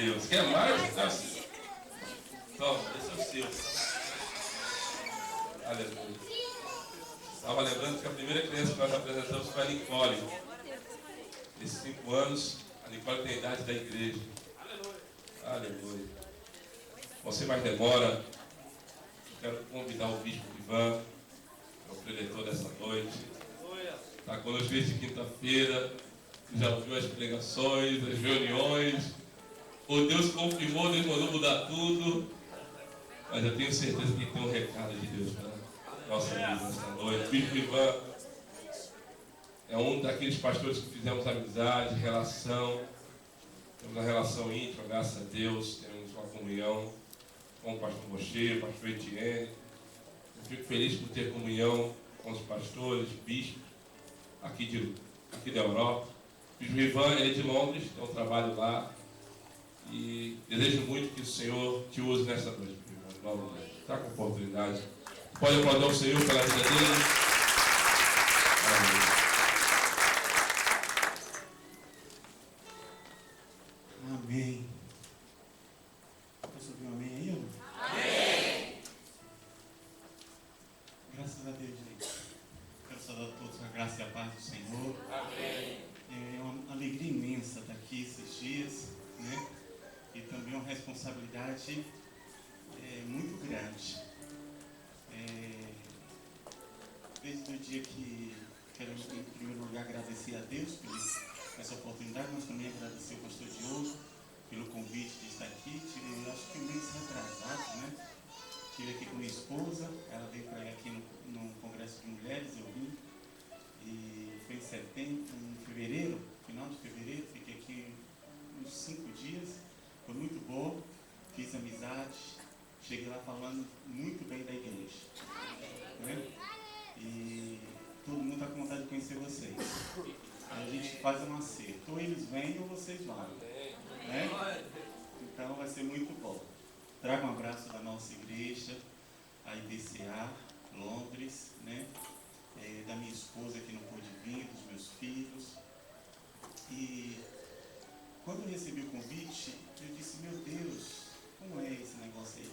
Deus. Quer mais? É o seu. Toma, esse é o seu. Aleluia. Estava lembrando que a primeira criança que nós apresentamos foi a Nicole. Nesses 5 anos, a Nicole tem a idade da igreja. Aleluia. Você mais demora. Quero convidar o bispo Ivan, que é o preletor dessa noite. Está conosco desde quinta-feira. Já ouviu as pregações, as reuniões. O Deus confirmou, Deus mandou mudar tudo. Mas eu tenho certeza que tem um recado de Deus para nossa vida nessa noite. O bispo Ivan é um daqueles pastores que fizemos amizade, relação. Temos uma relação íntima, graças a Deus. Temos uma comunhão com o pastor Mocheiro, o pastor Etienne. Eu fico feliz por ter comunhão com os pastores, bispos, aqui da Europa. O bispo Ivan é de Londres, tem um trabalho lá. E desejo muito que o Senhor te use nessa noite, bispo Ivan. Está com oportunidade. Pode aplaudir o Senhor pela vida dele. Amém. Amém. Posso ouvir um amém aí, ou não? Amém. Graças a Deus, gente. Quero saudar a todos com a graça e a paz do Senhor. Amém. É uma alegria imensa estar aqui esses dias, né? E também uma responsabilidade muito grande. Desde o dia que quero, em primeiro lugar, agradecer a Deus por essa oportunidade, mas também agradecer ao pastor Diogo pelo convite de estar aqui. Tive, acho que um mês retrasado, né? Estive aqui com minha esposa, ela veio para aqui no Congresso de Mulheres, eu vim. E foi em fevereiro, final de fevereiro, fiquei aqui uns 5 dias, foi muito bom, fiz amizade, cheguei lá falando muito bem da igreja. Né? E todo mundo está com vontade de conhecer vocês. Aí a gente faz um acerto, ou eles vêm ou vocês vão. Né? Então vai ser muito bom. Trago um abraço da nossa igreja, a IBCA, Londres, né? Da minha esposa que não pôde vir, dos meus filhos. E quando eu recebi o convite, eu disse, meu Deus, como é esse negócio aí?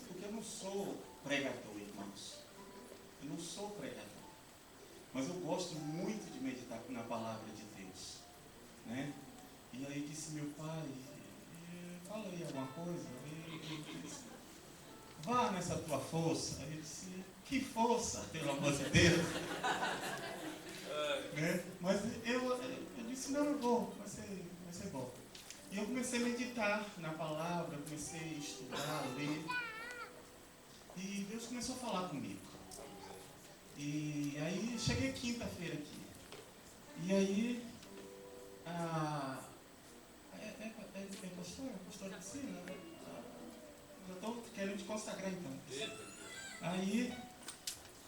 Porque eu não sou pregador, irmãos. Eu não sou pregador. Mas eu gosto muito de meditar na palavra de Deus. Né? E aí disse, meu pai, fala aí alguma coisa. Ele disse, vá nessa tua força. Aí eu disse, que força, pelo amor de Deus. Né? Mas eu disse, não, eu vou, vai ser bom. E eu comecei a meditar na palavra, comecei a estudar, a ler. E Deus começou a falar comigo. E aí cheguei quinta-feira aqui. E aí pastora Priscila, eu estou querendo te consagrar então. Aí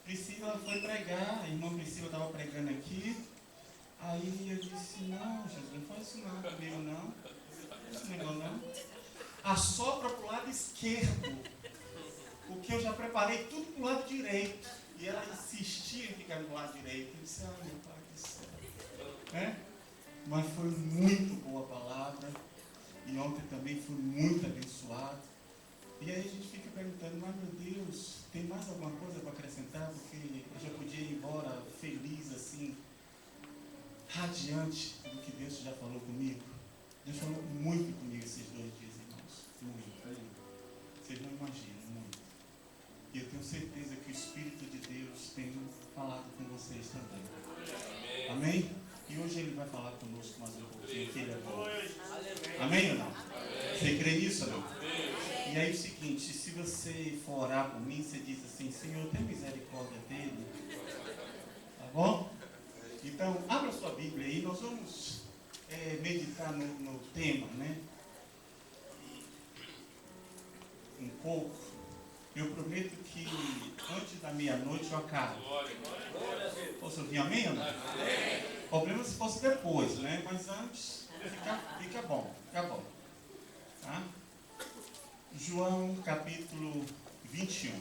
Priscila foi pregar, a irmã Priscila estava pregando aqui. Aí eu disse, não, Jesus, não faz isso não comigo não. Esse negócio não. Assopra para o lado esquerdo. Porque eu já preparei tudo para o lado direito. E ela insistia em ficar no lado direito. Eu disse, ah, meu pai do céu. Né? Mas foi muito boa a palavra. E ontem também fui muito abençoado. E aí a gente fica perguntando, mas meu Deus, tem mais alguma coisa para acrescentar? Porque eu já podia ir embora feliz assim, radiante do que Deus já falou comigo. Deus falou muito comigo esses 2 dias, irmãos. Muito, muito. Vocês não imaginam, muito. E eu tenho certeza que o Espírito de Deus tem falado com vocês também. Amém? E hoje Ele vai falar conosco mais um pouquinho, que Ele é bom. Amém ou não? Você crê nisso ou não? E aí é o seguinte, se você for orar por mim, você diz assim, Senhor, tem misericórdia dele. Tá bom? Então, abra sua Bíblia aí, nós vamos meditar no tema, né? Um pouco. Eu prometo que antes da meia-noite eu acabo. Posso ouvir amém ou não? O problema é se fosse depois, né? Mas antes fica bom, fica bom. Tá? João capítulo 21.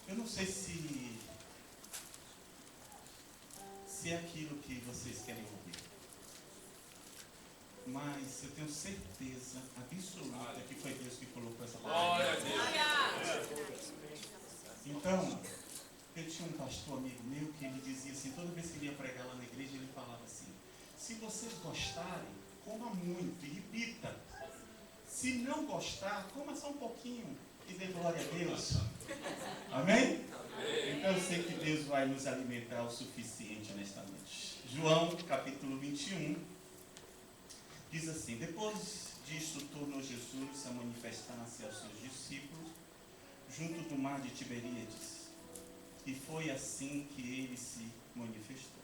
Eu não sei se se é aquilo que vocês querem ouvir. Mas eu tenho certeza absoluta que foi Deus que colocou essa palavra. Então, eu tinha um pastor amigo meu que ele dizia assim, toda vez que ele ia pregar lá na igreja, ele falava assim, se vocês gostarem, coma muito e repita. Se não gostar, coma só um pouquinho e dê glória a Deus. Amém? Então eu sei que Deus vai nos alimentar o suficiente nesta noite. João, capítulo 21, diz assim, depois disso tornou Jesus a manifestar-se aos seus discípulos junto do mar de Tiberíades. E foi assim que ele se manifestou.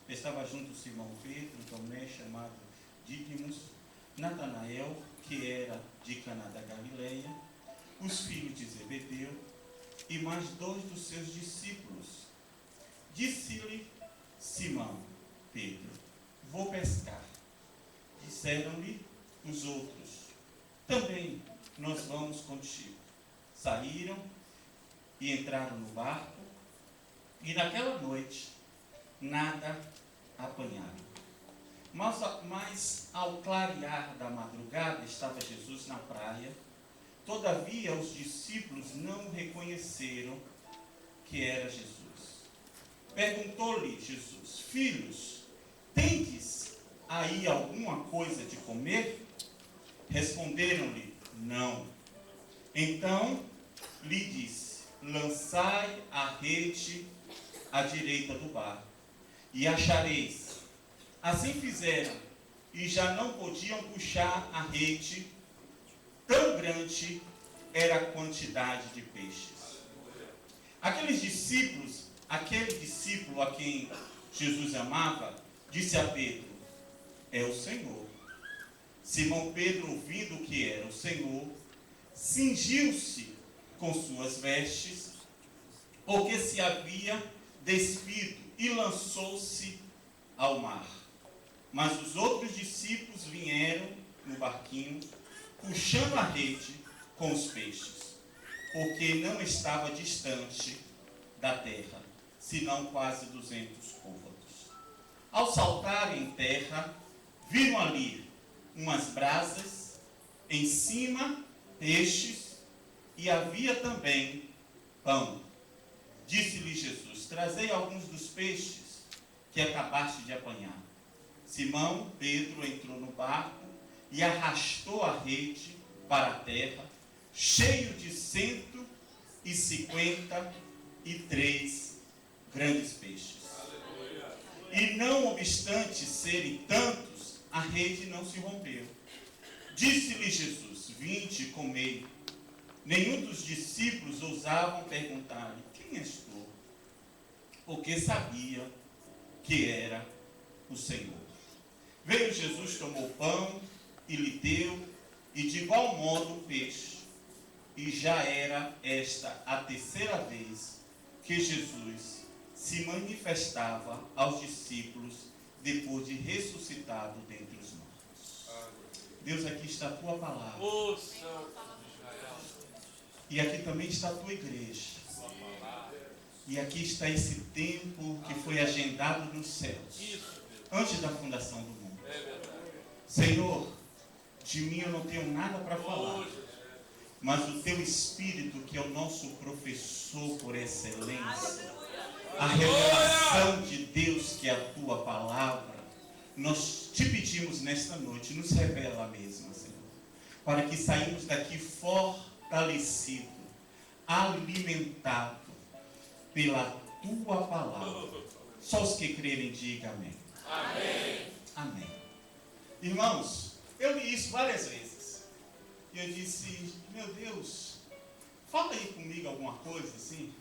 Estava junto Simão Pedro, Tomé, chamado Dídimos, Natanael, que era de Caná da Galileia, os filhos de Zebedeu, e mais 2 dos seus discípulos. Disse-lhe Simão Pedro, vou pescar. Disseram-lhe os outros, também nós vamos contigo. Saíram e entraram no barco, e naquela noite nada apanharam. Mas ao clarear da madrugada estava Jesus na praia. Todavia os discípulos não reconheceram que era Jesus. Perguntou-lhe Jesus, filhos, tendes aí alguma coisa de comer? Responderam-lhe, não. Então lhe disse, lançai a rede à direita do barco, e achareis. Assim fizeram, e já não podiam puxar a rede, tão grande era a quantidade de peixes. Aquele discípulo a quem Jesus amava, disse a Pedro, é o Senhor. Simão Pedro, ouvindo que era o Senhor, cingiu-se com suas vestes, porque se havia despido, e lançou-se ao mar. Mas os outros discípulos vieram no barquinho, puxando a rede com os peixes, porque não estava distante da terra, senão quase 200 côvados. Ao saltarem em terra, viram ali umas brasas, em cima peixes, e havia também pão. Disse-lhe Jesus, trazei alguns dos peixes que acabaste de apanhar. Simão Pedro entrou no barco e arrastou a rede para a terra, cheio de 153 grandes peixes. E não obstante serem tantos, a rede não se rompeu. Disse-lhe Jesus, vinde e comei. Nenhum dos discípulos ousavam perguntar-lhe, quem és tu? Porque sabia que era o Senhor. Veio Jesus, tomou pão e lhe deu, e de igual modo o peixe. E já era esta a terceira vez que Jesus se manifestava aos discípulos depois de ressuscitado dentre os mortos. Deus, aqui está a tua palavra. E aqui também está a tua igreja. E aqui está esse tempo que foi agendado nos céus, antes da fundação do mundo. Senhor, de mim eu não tenho nada para falar, mas o teu Espírito, que é o nosso professor por excelência, a revelação de Deus, que é a tua palavra, nós te pedimos nesta noite, nos revela a mesma, Senhor, para que saímos daqui fortalecido, alimentado pela tua palavra. Só os que crerem digam amém. Amém. Amém. Irmãos, eu li isso várias vezes. E eu disse, meu Deus, fala aí comigo alguma coisa assim.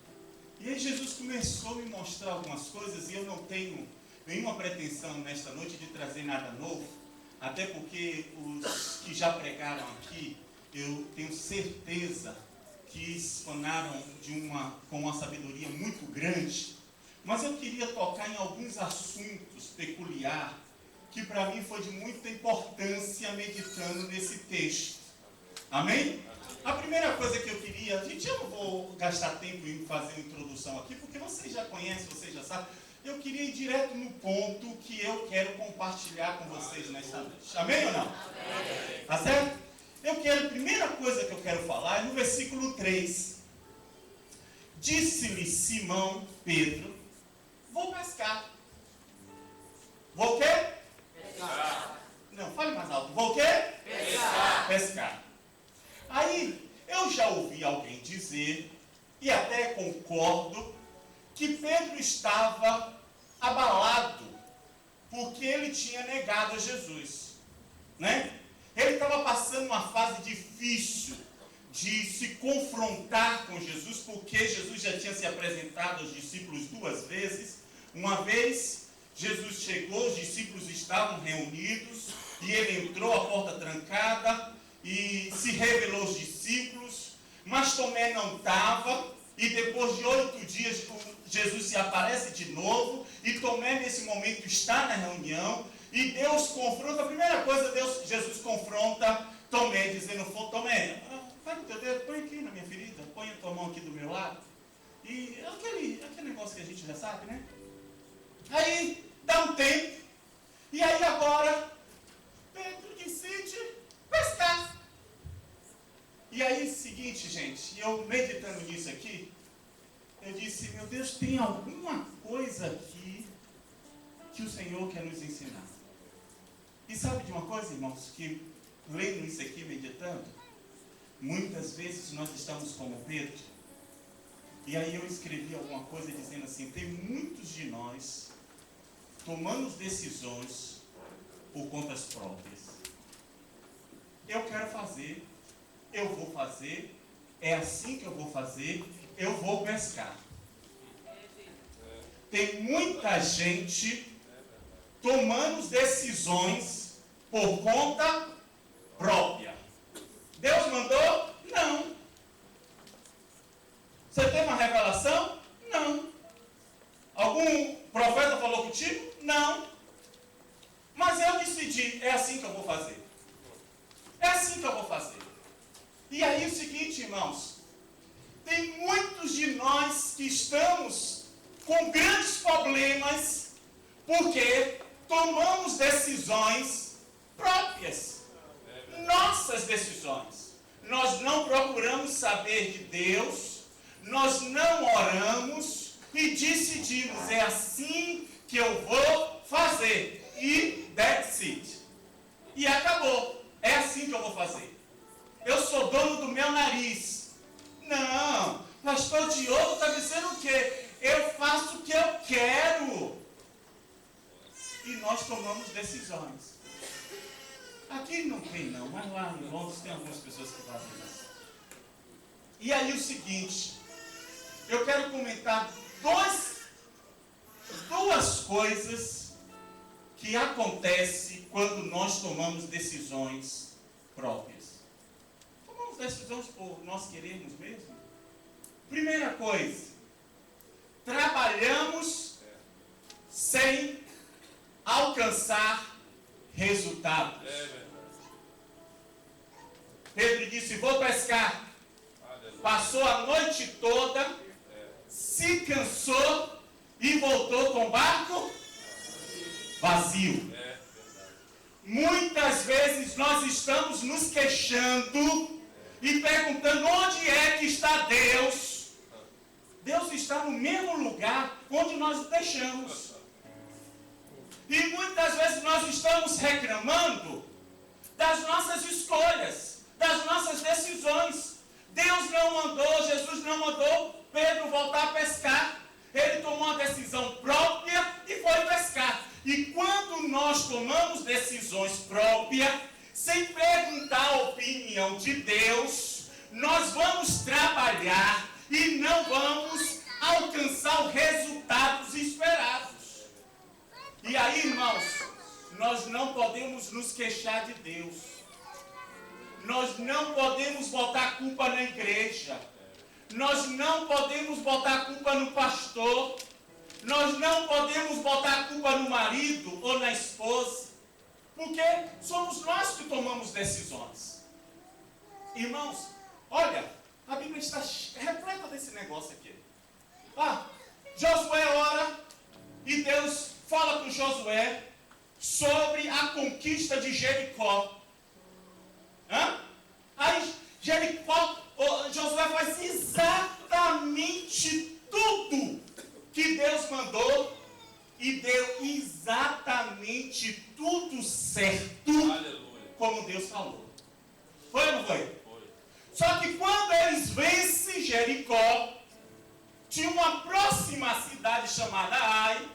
E aí Jesus começou a me mostrar algumas coisas, e eu não tenho nenhuma pretensão nesta noite de trazer nada novo, até porque os que já pregaram aqui, eu tenho certeza que explanaram com uma sabedoria muito grande. Mas eu queria tocar em alguns assuntos peculiares, que para mim foi de muita importância meditando nesse texto. Amém? A primeira coisa que eu queria, gente, eu não vou gastar tempo em fazer a introdução aqui, porque vocês já conhecem, vocês já sabem. eu queria ir direto no ponto que eu quero compartilhar com vocês nesta noite. Amém ou não? Amém. Tá certo? A primeira coisa que eu quero falar é no versículo 3. Disse-lhe Simão Pedro, vou pescar. Vou o quê? Pescar. Não, fale mais alto. Vou o quê? Pescar. Pescar. Aí, eu já ouvi alguém dizer, e até concordo, que Pedro estava abalado, porque ele tinha negado a Jesus, né? Ele estava passando uma fase difícil de se confrontar com Jesus, porque Jesus já tinha se apresentado aos discípulos 2 vezes. Uma vez, Jesus chegou, os discípulos estavam reunidos, e ele entrou, a porta trancada, e se revelou aos discípulos, mas Tomé não estava, e depois de 8 dias, Jesus se aparece de novo, e Tomé nesse momento está na reunião, e Deus confronta, a primeira coisa, Jesus confronta Tomé, dizendo, Tomé, pega o teu dedo, põe aqui na minha ferida, põe a tua mão aqui do meu lado, e aquele negócio que a gente já sabe, né? Aí, dá um tempo, e aí agora, Pedro decide pescar. E aí, seguinte, gente, eu meditando nisso aqui, eu disse, meu Deus, tem alguma coisa aqui que o Senhor quer nos ensinar. E sabe de uma coisa, irmãos, que lendo isso aqui, meditando, muitas vezes nós estamos como Pedro, e aí eu escrevi alguma coisa dizendo assim, tem muitos de nós tomando decisões por contas próprias. Eu quero fazer, eu vou fazer, é assim que eu vou fazer, eu vou pescar. Tem muita gente tomando decisões por conta própria. Deus mandou? Não. Você tem uma revelação? Não. Algum profeta falou contigo? Não. Mas eu decidi, é assim que eu vou fazer. É assim que eu vou fazer. E aí o seguinte, irmãos, tem muitos de nós que estamos com grandes problemas porque tomamos decisões próprias. Nossas decisões. Nós não procuramos saber de Deus, nós não oramos e decidimos, é assim que eu vou fazer. E that's it. E acabou. É assim que eu vou fazer. Eu sou dono do meu nariz. Não, pastor Diogo está dizendo o quê? Eu faço o que eu quero. E nós tomamos decisões. Aqui não tem não, mas lá em Londres tem algumas pessoas que fazem isso. E aí o seguinte, eu quero comentar duas coisas que acontecem quando nós tomamos decisões próprias. Tomamos decisões por nós queremos mesmo? Primeira coisa, trabalhamos sem alcançar resultados. Pedro disse, vou pescar. Passou a noite toda, se cansou e voltou com o barco vazio. Muitas vezes nós estamos nos queixando e perguntando onde é que está Deus. Deus está no mesmo lugar onde nós o deixamos. E muitas vezes nós estamos reclamando das nossas escolhas, das nossas decisões. Deus não mandou, Jesus não mandou Pedro voltar a pescar. Ele tomou uma decisão própria e foi pescar. E quando nós tomamos decisões próprias, sem perguntar a opinião de Deus, nós vamos trabalhar e não vamos alcançar os resultados esperados. E aí, irmãos, nós não podemos nos queixar de Deus. Nós não podemos botar a culpa na igreja. Nós não podemos botar a culpa no pastor. Nós não podemos botar a culpa no marido ou na esposa. Porque somos nós que tomamos decisões. Irmãos, olha, a Bíblia está repleta desse negócio aqui. Josué ora, E Deus fala com Josué sobre a conquista de Jericó. Aí Josué faz exatamente tudo que Deus mandou e deu exatamente tudo certo. Aleluia. Como Deus falou. Foi ou não foi? Foi. Só que quando eles vencem Jericó, tinha uma próxima cidade chamada Ai,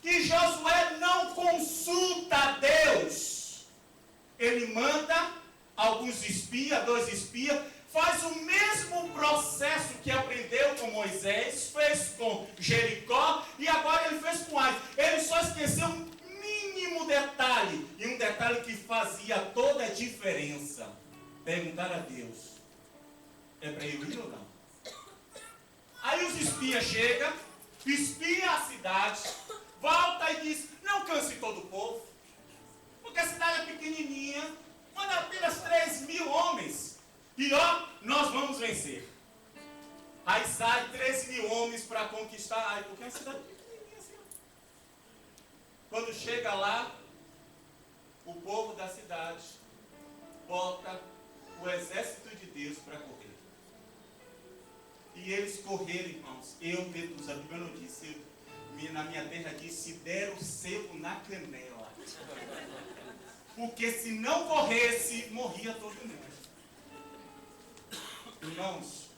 que Josué não consulta a Deus. Ele manda alguns espias, 2 espias, faz o mesmo processo que aprendeu com Moisés, fez com Jericó e agora ele fez com Ai. Ele só esqueceu um mínimo detalhe, e um detalhe que fazia toda a diferença. Perguntar a Deus, é para eu ir ou não? Aí os espias chegam, espia a cidade, volta e diz, não canse todo o povo, porque a cidade é pequenininha, manda apenas 3.000 homens, e ó, nós vamos vencer. Aí sai 13.000 homens para conquistar Ai, porque é uma cidade pequenininha assim. Quando chega lá, o povo da cidade bota o exército de Deus para correr. E eles correram, irmãos. A Bíblia não disse, na minha terra disse, deram o sebo na canela. Porque se não corresse, morria todo mundo. Irmãos,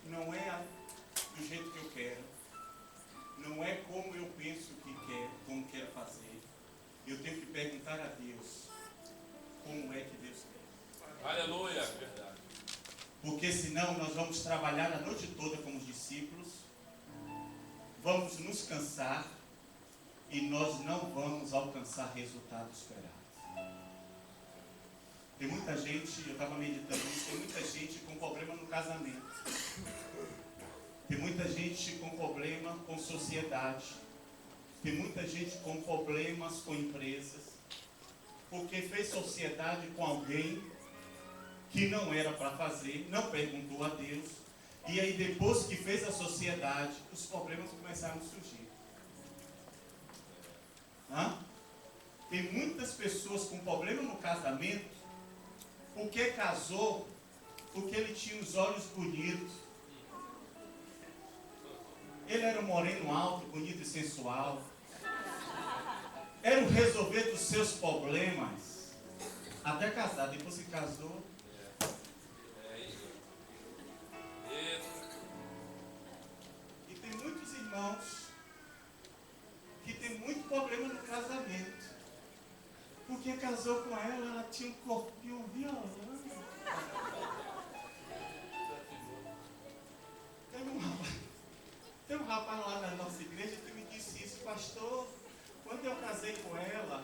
não é do jeito que eu quero. Não é como eu penso que quero, como quero fazer. Eu tenho que perguntar a Deus como é que Deus quer. Aleluia, verdade. Porque senão nós vamos trabalhar a noite toda como discípulos, vamos nos cansar e nós não vamos alcançar resultados esperados. Tem muita gente, eu estava meditando isso, tem muita gente com problema no casamento. Tem muita gente com problema com sociedade. Tem muita gente com problemas com empresas. Porque fez sociedade com alguém que não era para fazer, não perguntou a Deus, e aí depois que fez a sociedade, os problemas começaram a surgir. Tem muitas pessoas com problema no casamento, porque casou, porque ele tinha os olhos bonitos, ele era um moreno alto, bonito e sensual, era o resolver dos seus problemas, até casar, depois que casou, que tem muito problema no casamento. Porque casou com ela tinha um corpinho violento. Tem um rapaz lá na nossa igreja que me disse isso, pastor, quando eu casei com ela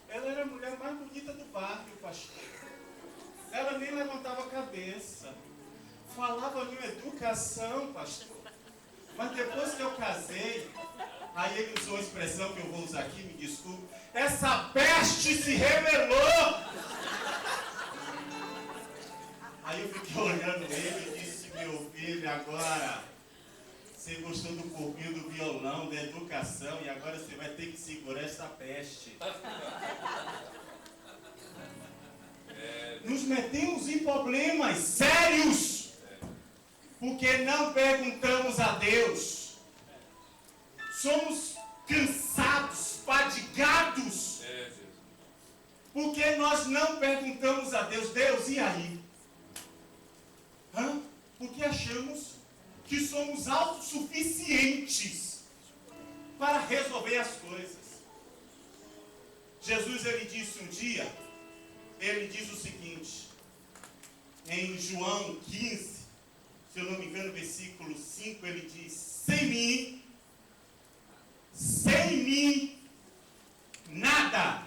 era a mulher mais bonita do bairro, pastor. Ela nem levantava a cabeça. Falava em educação, pastor. Mas depois que eu casei, aí ele usou uma expressão que eu vou usar aqui, me desculpe, essa peste se revelou. Aí eu fiquei olhando ele e disse, meu filho, agora você gostou do corpinho do violão, da educação, e agora você vai ter que segurar essa peste. Nos metemos em problemas sérios. Porque não perguntamos a Deus. Somos cansados, fadigados. Porque nós não perguntamos a Deus. Deus, e aí? Porque achamos que somos autossuficientes para resolver as coisas. Jesus, ele disse um dia, ele diz o seguinte, em João 15, se eu não me engano, versículo 5, ele diz, sem mim, nada,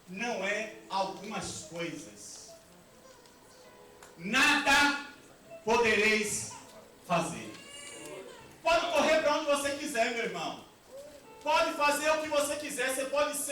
não é algumas coisas, nada podereis fazer. Pode correr para onde você quiser, meu irmão, pode fazer o que você quiser, você pode ser